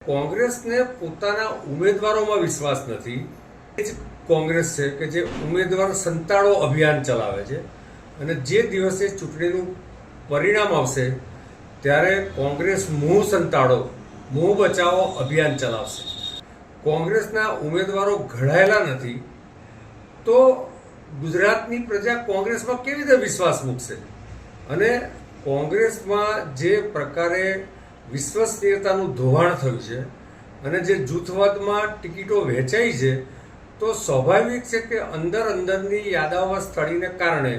કોંગ્રેસને પોતાના ઉમેદવારોમાં વિશ્વાસ નથી. એ જ કોંગ્રેસ છે કે જે ઉમેદવાર સંતાડો અભિયાન ચલાવે છે અને જે દિવસે ચૂંટણીનું પરિણામ આવશે ત્યારે કોંગ્રેસ મુંહ સંતાડો મુંહ બચાવો અભિયાન ચલાવશે. કોંગ્રેસના ઉમેદવારો ઘડાયેલા નથી તો ગુજરાતની પ્રજા કોંગ્રેસમાં કેવી રીતે વિશ્વાસ મૂકશે? અને કોંગ્રેસમાં જે પ્રકારે વિશ્વસનીયતાનું ધોવાણ થયું છે અને જે જૂથવાદમાં ટિકિટો વહેંચાઈ છે તો સ્વાભાવિક છે કે અંદરની યાદાવસ્થળીને કારણે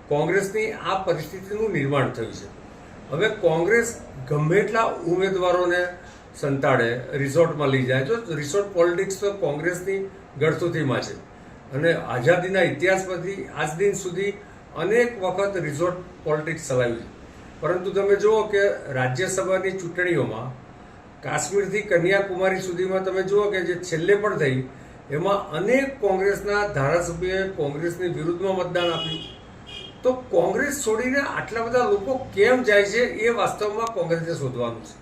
કોંગ્રેસની આ પરિસ્થિતિનું નિર્માણ થયું છે. હવે કોંગ્રેસ ગમે એટલા ઉમેદવારોને સંતાડે, રિસોર્ટમાં લઈ જાય. જો રિસોર્ટ પોલિટિક્સ તો કોંગ્રેસની ગળથુથીમાં છે અને આઝાદીના ઇતિહાસમાંથી આજ દિન સુધી અનેક વખત રિસોર્ટ પોલિટિક્સ ચલાવ્યું છે. પરંતુ તમે જુઓ કે રાજ્યસભાની ચૂંટણીઓમાં કાશ્મીરથી કન્યાકુમારી સુધીમાં તમે જુઓ કે જે છેલ્લે પણ થઈ એમાં અનેક કોંગ્રેસના ધારાસભ્યોએ કોંગ્રેસની વિરુદ્ધમાં મતદાન આપ્યું. તો કોંગ્રેસ છોડીને આટલા બધા લોકો કેમ જાય છે એ વાસ્તવમાં કોંગ્રેસે શોધવાનું છે.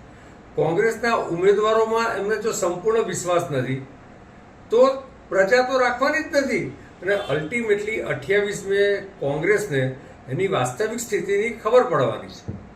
કોંગ્રેસના ઉમેદવારોમાં એમને જો સંપૂર્ણ વિશ્વાસ નથી તો પ્રજા તો રાખવાની જ નથી અને અલ્ટિમેટલી 28 મે કોંગ્રેસને એની વાસ્તવિક સ્થિતિની ખબર પડવાની છે.